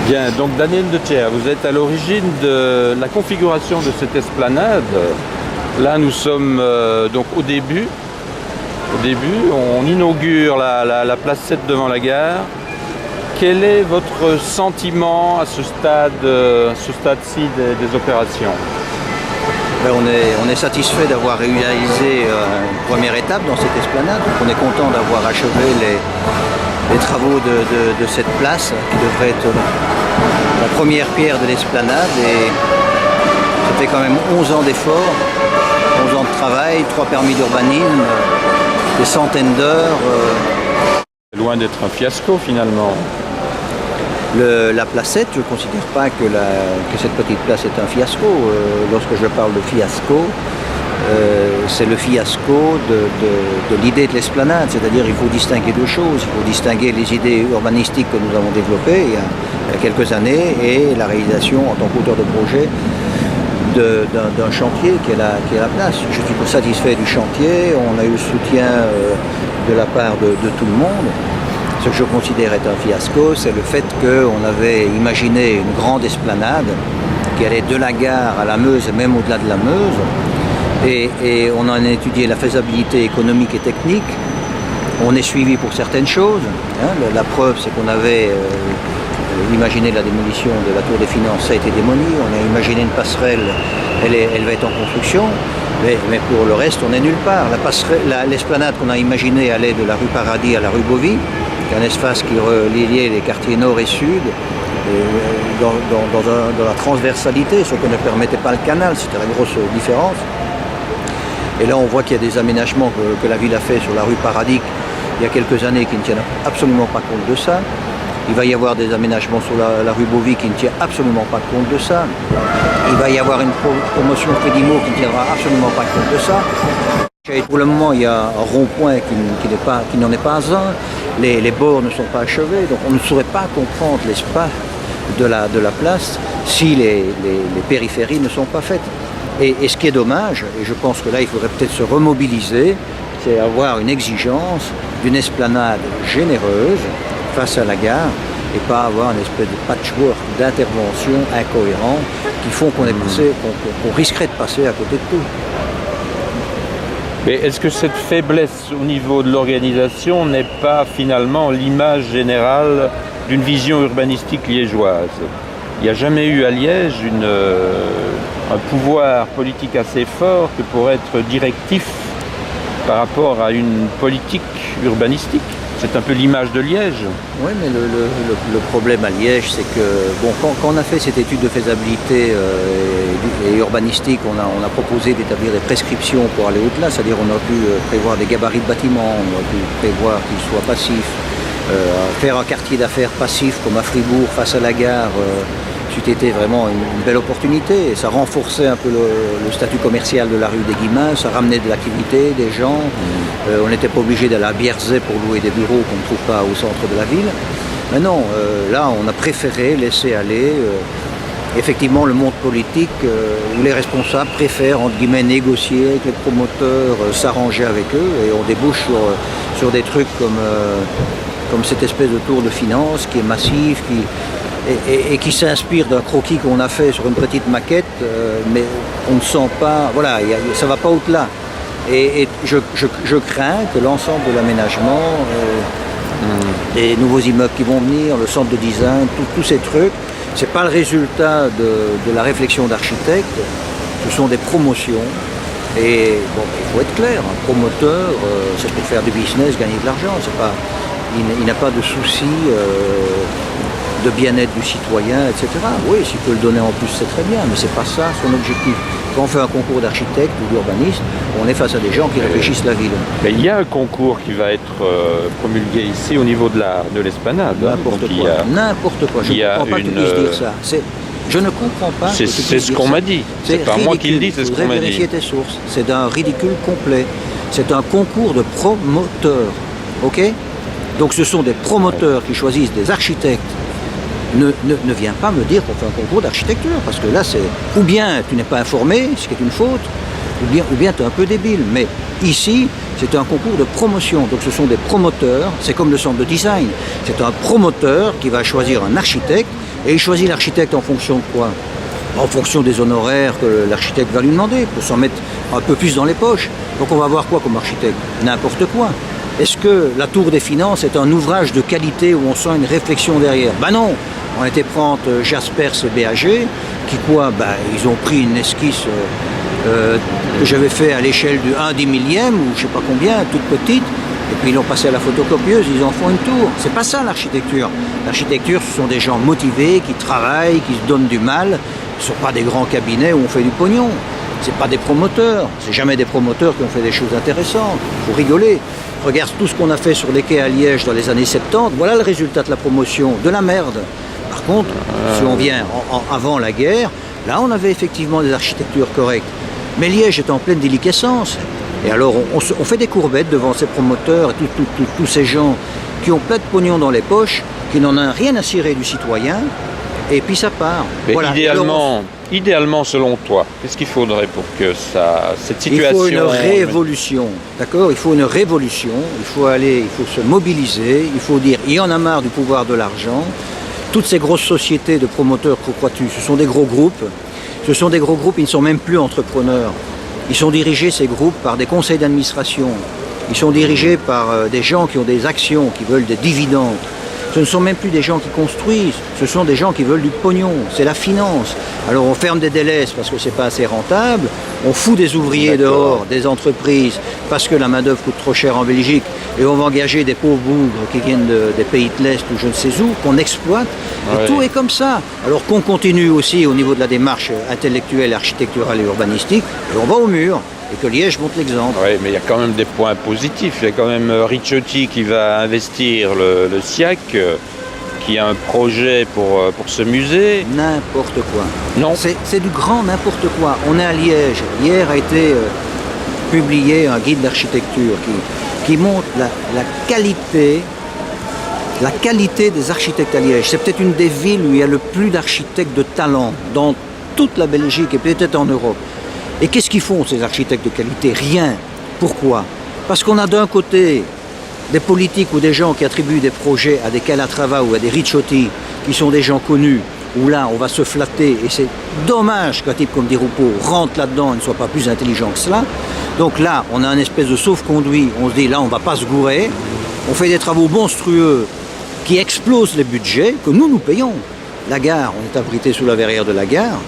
Bien, donc Daniel de Thiers, vous êtes à l'origine de la configuration de cette esplanade. Là, nous sommes donc au début. On inaugure la place 7 devant la gare. Quel est votre sentiment à ce stade-ci des opérations? On est satisfait d'avoir réalisé une première étape dans cette esplanade. Donc on est content d'avoir achevé les travaux de cette place qui devrait être la première pierre de l'esplanade. Et ça fait quand même 11 ans d'efforts, 11 ans de travail, 3 permis d'urbanisme, des centaines d'heures. Loin d'être un fiasco finalement. La place 7, je ne considère pas que cette petite place est un fiasco. Lorsque je parle de fiasco, c'est le fiasco de l'idée de l'esplanade. C'est-à-dire qu'il faut distinguer deux choses. Il faut distinguer les idées urbanistiques que nous avons développées il y a quelques années et la réalisation en tant qu'auteur de projet d'un chantier qui est la place. Je suis pas satisfait du chantier. On a eu le soutien de la part de tout le monde. Ce que je considère être un fiasco, c'est le fait qu'on avait imaginé une grande esplanade qui allait de la gare à la Meuse et même au-delà de la Meuse. Et on en a étudié la faisabilité économique et technique. On est suivi pour certaines choses. La preuve, c'est qu'on avait imaginé la démolition de la Tour des Finances, ça a été démoli. On a imaginé une passerelle, elle va être en construction. Mais pour le reste, on est nulle part. L'esplanade qu'on a imaginée allait de la rue Paradis à la rue Bovy, qui est un espace qui reliait les quartiers nord et sud, dans la transversalité, ce que ne permettait pas le canal, c'était la grosse différence. Et là, on voit qu'il y a des aménagements que la ville a fait sur la rue Paradis il y a quelques années qui ne tiennent absolument pas compte de ça. Il va y avoir des aménagements sur la rue Bovy qui ne tient absolument pas compte de ça. Il va y avoir une promotion Fédimo qui ne tiendra absolument pas compte de ça. Et pour le moment, il y a un rond-point qui n'en est pas un. Les bords ne sont pas achevés, donc on ne saurait pas comprendre l'espace de la place si les périphéries ne sont pas faites. Et ce qui est dommage, et je pense que là il faudrait peut-être se remobiliser, c'est avoir une exigence d'une esplanade généreuse face à la gare et pas avoir une espèce de patchwork d'interventions incohérents qui font qu'on risquerait de passer à côté de tout. Mais est-ce que cette faiblesse au niveau de l'organisation n'est pas finalement l'image générale d'une vision urbanistique liégeoise? Il n'y a jamais eu à Liège un pouvoir politique assez fort que pour être directif par rapport à une politique urbanistique. C'est un peu l'image de Liège. Oui, mais le problème à Liège, c'est que quand on a fait cette étude de faisabilité et urbanistique, on a proposé d'établir des prescriptions pour aller au-delà, c'est-à-dire on a pu prévoir des gabarits de bâtiments, on a pu prévoir qu'ils soient passifs, faire un quartier d'affaires passif comme à Fribourg face à la gare, c'eût été vraiment une belle opportunité. Et ça renforçait un peu le statut commercial de la rue des Guillemins, ça ramenait de l'activité, des gens. On n'était pas obligé d'aller à Bierzet pour louer des bureaux qu'on ne trouve pas au centre de la ville. Mais non, là on a préféré laisser aller effectivement le monde politique où les responsables préfèrent entre guillemets négocier avec les promoteurs, s'arranger avec eux, et on débouche sur des trucs comme cette espèce de tour de finance qui est massif, et qui s'inspire d'un croquis qu'on a fait sur une petite maquette, mais on ne sent pas, voilà, ça ne va pas au-delà. Et je crains que l'ensemble de l'aménagement, les nouveaux immeubles qui vont venir, le centre de design, tous ces trucs, ce n'est pas le résultat de la réflexion d'architecte, ce sont des promotions. Et bon, il faut être clair, un promoteur, c'est pour faire du business, gagner de l'argent, il n'a pas de souci de bien-être du citoyen, etc. Oui, s'il peut le donner en plus, c'est très bien, mais c'est pas ça son objectif. Quand on fait un concours d'architecte ou d'urbaniste, on est face à des gens qui réfléchissent la ville. Mais il y a un concours qui va être promulgué ici au niveau de l'esplanade. N'importe quoi. N'importe quoi. Je ne comprends pas que tu puisses dire ça. Je ne comprends pas. C'est ce qu'on m'a dit. C'est pas moi qui le dis, c'est ce qu'on m'a dit. Vérifier tes sources. C'est d'un ridicule complet. C'est un concours de promoteurs. Ok ? Donc ce sont des promoteurs qui choisissent des architectes. Ne viens pas me dire qu'on fait un concours d'architecture, parce que là c'est ou bien tu n'es pas informé, ce qui est une faute, ou bien tu es un peu débile. Mais ici, c'est un concours de promotion, donc ce sont des promoteurs, c'est comme le centre de design. C'est un promoteur qui va choisir un architecte Et il choisit l'architecte en fonction de quoi? En fonction des honoraires que l'architecte va lui demander, pour s'en mettre un peu plus dans les poches. Donc on va voir quoi comme architecte? N'importe quoi. Est-ce que la Tour des Finances est un ouvrage de qualité où on sent une réflexion derrière? Ben non. On a été prendre Jaspers et BAG, qui quoi? Ben, ils ont pris une esquisse que j'avais fait à l'échelle du 1/10000000 ou je sais pas combien, toute petite, et puis ils l'ont passé à la photocopieuse, ils en font une tour. C'est pas ça l'architecture. L'architecture, ce sont des gens motivés, qui travaillent, qui se donnent du mal. Ce ne sont pas des grands cabinets où on fait du pognon. C'est pas des promoteurs. C'est jamais des promoteurs qui ont fait des choses intéressantes. Faut rigoler. Regarde tout ce qu'on a fait sur les quais à Liège dans les années 70. Voilà le résultat de la promotion. De la merde. Par contre, si on vient avant la guerre, là on avait effectivement des architectures correctes. Mais Liège est en pleine déliquescence. Et alors on fait des courbettes devant ces promoteurs et tous ces gens qui ont plein de pognon dans les poches, qui n'en ont rien à cirer du citoyen, et puis ça part. Mais voilà. idéalement, selon toi, qu'est-ce qu'il faudrait pour que cette situation... Il faut une révolution, d'accord? Il faut une révolution, il faut se mobiliser, il faut dire, il y en a marre du pouvoir de l'argent. Toutes ces grosses sociétés de promoteurs, que crois-tu? Ce sont des gros groupes. Ce sont des gros groupes, ils ne sont même plus entrepreneurs. Ils sont dirigés, ces groupes, par des conseils d'administration. Ils sont dirigés par des gens qui ont des actions, qui veulent des dividendes. Ce ne sont même plus des gens qui construisent, ce sont des gens qui veulent du pognon, c'est la finance. Alors on ferme des délais parce que c'est pas assez rentable, on fout des ouvriers dehors, des entreprises, parce que la main d'œuvre coûte trop cher en Belgique, et on va engager des pauvres bougres qui viennent des pays de l'Est ou je ne sais où, qu'on exploite, et tout est comme ça. Alors qu'on continue aussi au niveau de la démarche intellectuelle, architecturale et urbanistique, et on va au mur. Et que Liège montre l'exemple. Oui, mais il y a quand même des points positifs. Il y a quand même Ricciotti qui va investir le SIAC, qui a un projet pour ce musée. N'importe quoi. Non. C'est du grand n'importe quoi. On est à Liège. Hier a été publié un guide d'architecture qui montre la qualité des architectes à Liège. C'est peut-être une des villes où il y a le plus d'architectes de talent dans toute la Belgique et peut-être en Europe. Et qu'est-ce qu'ils font, ces architectes de qualité? Rien. Pourquoi? Parce qu'on a d'un côté des politiques ou des gens qui attribuent des projets à des Calatrava ou à des Ricciotti, qui sont des gens connus, où là, on va se flatter, et c'est dommage qu'un type comme Di Rupo rentre là-dedans et ne soit pas plus intelligent que cela. Donc là, on a une espèce de sauf-conduit, on se dit, là, on ne va pas se gourer, on fait des travaux monstrueux qui explosent les budgets que nous payons. La gare, on est abrité sous la verrière de la gare,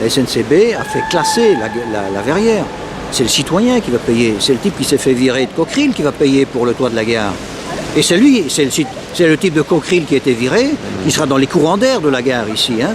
la SNCB a fait classer la verrière. C'est le citoyen qui va payer. C'est le type qui s'est fait virer de Cockerill qui va payer pour le toit de la gare. Et c'est lui, c'est le type de Cockerill qui a été viré, qui sera dans les courants d'air de la gare ici. Hein.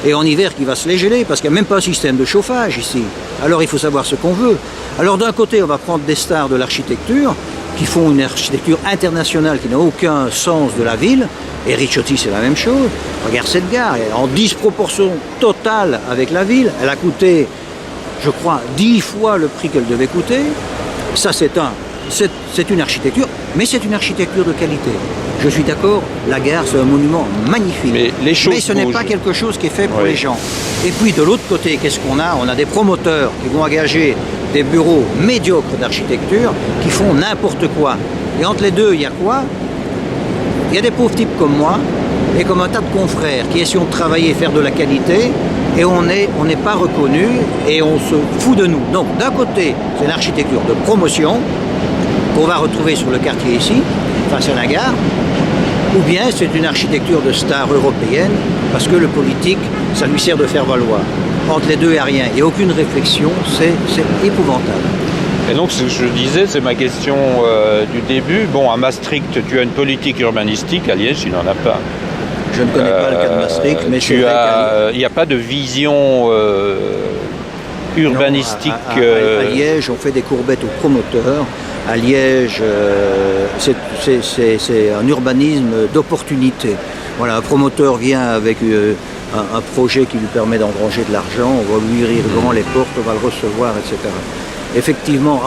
Et en hiver qui va se les geler, parce qu'il n'y a même pas un système de chauffage ici. Alors il faut savoir ce qu'on veut. Alors d'un côté, on va prendre des stars de l'architecture, qui font une architecture internationale qui n'a aucun sens de la ville. Et Ricciotti, c'est la même chose. Regarde cette gare, elle est en disproportion totale avec la ville. Elle a coûté, je crois, 10 fois le prix qu'elle devait coûter. Ça, c'est une architecture, mais c'est une architecture de qualité. Je suis d'accord, la gare, c'est un monument magnifique. Mais ce n'est pas quelque chose qui est fait pour les gens. Et puis, de l'autre côté, qu'est-ce qu'on a? On a des promoteurs qui vont engager des bureaux médiocres d'architecture qui font n'importe quoi. Et entre les deux, il y a quoi? Il y a des pauvres types comme moi et comme un tas de confrères qui essayent de travailler et faire de la qualité et on n'est pas reconnus et on se fout de nous. Donc d'un côté, c'est l'architecture de promotion qu'on va retrouver sur le quartier ici, face à la gare, ou bien c'est une architecture de star européenne parce que le politique, ça lui sert de faire valoir. Entre les deux, il n'y a rien. Il n'y a aucune réflexion, c'est épouvantable. Et donc, ce que je disais, c'est ma question du début. Bon, à Maastricht, tu as une politique urbanistique. À Liège, il n'en a pas. Je ne connais pas le cas de Maastricht, mais il n'y a pas de vision urbanistique. Non, à Liège, on fait des courbettes aux promoteurs. À Liège, c'est un urbanisme d'opportunité. Voilà, un promoteur vient avec un projet qui lui permet d'engranger de l'argent, on va lui ouvrir grand les portes, on va le recevoir, etc. Effectivement,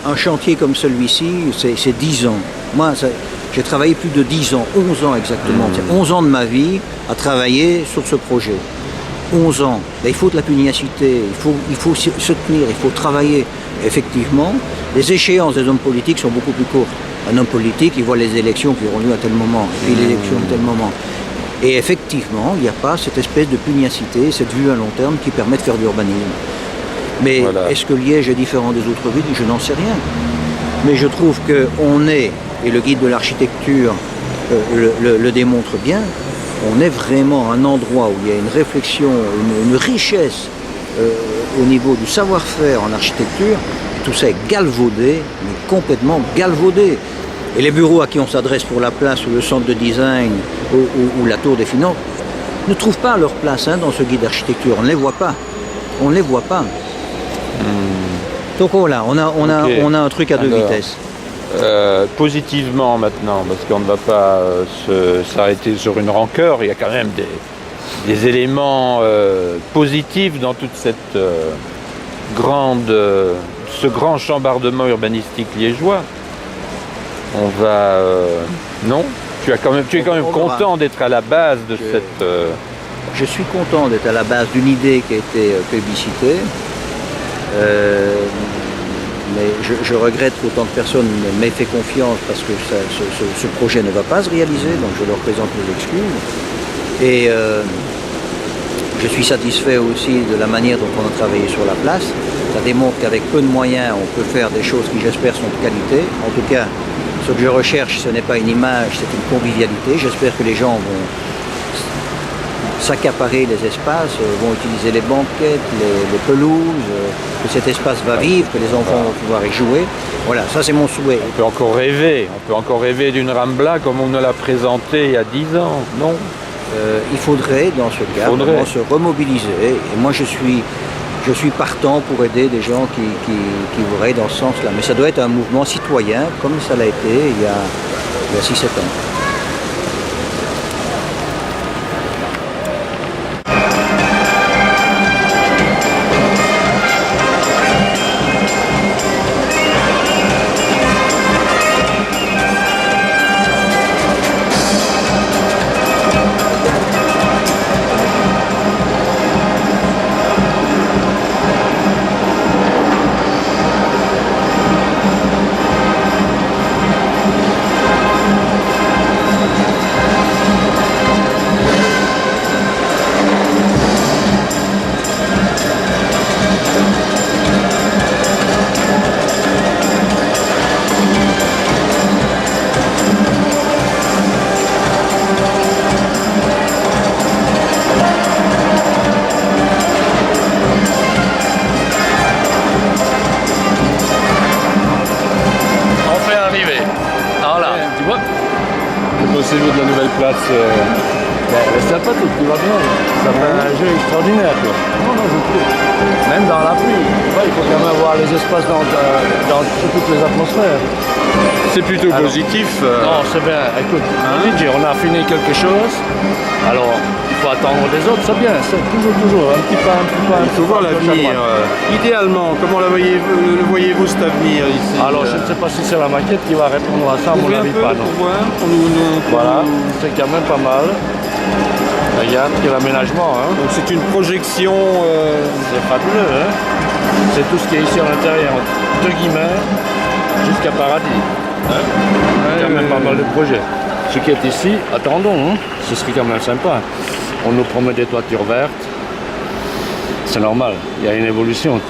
un chantier comme celui-ci, c'est 10 ans. Moi, j'ai travaillé plus de 10 ans, 11 ans exactement. C'est 11 ans de ma vie à travailler sur ce projet. 11 ans. Ben, il faut de la pugnacité, il faut se tenir, il faut travailler. Effectivement, les échéances des hommes politiques sont beaucoup plus courtes. Un homme politique, il voit les élections qui auront lieu à tel moment, puis l'élection à tel moment. Et effectivement, il n'y a pas cette espèce de pugnacité, cette vue à long terme qui permet de faire de l'urbanisme. Mais Voilà. est-ce que Liège est différent des autres villes? Je n'en sais rien. Mais je trouve qu'on est, et le guide de l'architecture le démontre bien, on est vraiment un endroit où il y a une réflexion, une richesse au niveau du savoir-faire en architecture. Tout ça est galvaudé, mais complètement galvaudé. Et les bureaux à qui on s'adresse pour la place ou le centre de design ou la tour des finances ne trouvent pas leur place dans ce guide d'architecture. On ne les voit pas. On ne les voit pas. Donc voilà, on a un truc à deux vitesses. Positivement maintenant, parce qu'on ne va pas s'arrêter sur une rancœur, il y a quand même des éléments positifs dans toute cette ce grand chambardement urbanistique liégeois. On va... non, tu es quand même content d'être à la base de cette... Je suis content d'être à la base d'une idée qui a été plébiscitée. Mais je regrette qu'autant de personnes m'aient fait confiance parce que ce projet ne va pas se réaliser, donc je leur présente mes excuses. Et je suis satisfait aussi de la manière dont on a travaillé sur la place. Ça démontre qu'avec peu de moyens, on peut faire des choses qui, j'espère, sont de qualité. En tout cas, ce que je recherche, ce n'est pas une image, c'est une convivialité. J'espère que les gens vont s'accaparer les espaces, vont utiliser les banquettes, les pelouses, que cet espace va vivre, que les enfants vont pouvoir y jouer. Voilà, ça c'est mon souhait. On peut encore rêver d'une Rambla comme on nous l'a présentée il y a 10 ans, non? Il faudrait, dans ce cas, vraiment se remobiliser. Et moi je suis partant pour aider des gens qui voudraient dans ce sens-là. Mais ça doit être un mouvement citoyen, comme ça l'a été il y a 6-7 ans. Pensez-vous de la nouvelle place C'est sympathique, tu vois bien. Ça fait un jeu extraordinaire. Quoi. Non, je trouve. Même dans la pluie. Ouais, il faut quand même avoir les espaces dans toutes les atmosphères. C'est plutôt positif. Non, c'est bien. Écoute, on a fini quelque chose. Alors, il faut attendre les autres, c'est bien. C'est toujours un petit pas, Il faut voir l'avenir. Idéalement, comment le voyez-vous cet avenir ici? Alors, je ne sais pas si c'est la maquette qui va répondre à ça, à mon avis pas. Non. Voilà, c'est quand même pas mal. Regarde, quel aménagement. Hein. Donc c'est une projection... C'est fabuleux. Hein. C'est tout ce qui est ici à l'intérieur, de guillemets, jusqu'à Paradis. Hein. Quand même pas mal de projets. Ce qui est ici, attendons, hein. Ce serait quand même sympa. On nous promet des toitures vertes. C'est normal, il y a une évolution.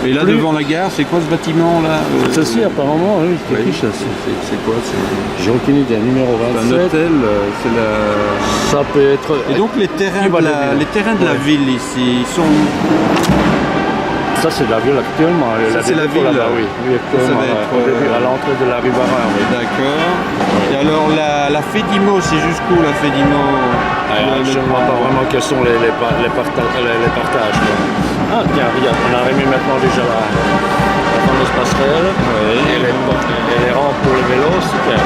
Et là, devant la gare, c'est quoi ce bâtiment là? Ceci, apparemment, oui, c'est quoi? J'ai aucune idée, numéro 27. C'est un hôtel, c'est la... Ça peut être... Et donc les terrains de la ville ici, ils sont... Ça c'est de la ville actuellement. Ça c'est la ville là, oui. Actuellement, à l'entrée de la rue Barin. Oui. D'accord. Et alors la Fédimo, c'est jusqu'où la Fédimo? Je ne vois pas vraiment quels sont les partages. Ah tiens, regarde, on a remis maintenant déjà la fameuse passerelle. Oui. Et les rampes pour les vélos, super.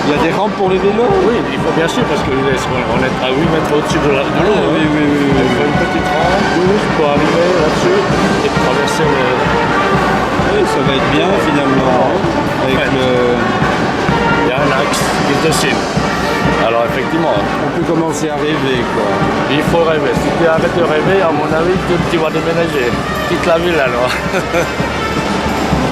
Il y a des rampes pour les vélos? Oui, il faut bien sûr, parce qu'on est à 8 mètres au-dessus de l'eau. Oui. Il faut une petite rampe douce pour arriver là-dessus et traverser le... Oui, ça va être bien finalement. Avec Il y a un axe qui se dessine. Alors effectivement... On peut commencer à rêver quoi. Il faut rêver. Si tu arrêtes de rêver, à mon avis, tu vas déménager. Quitte la ville alors.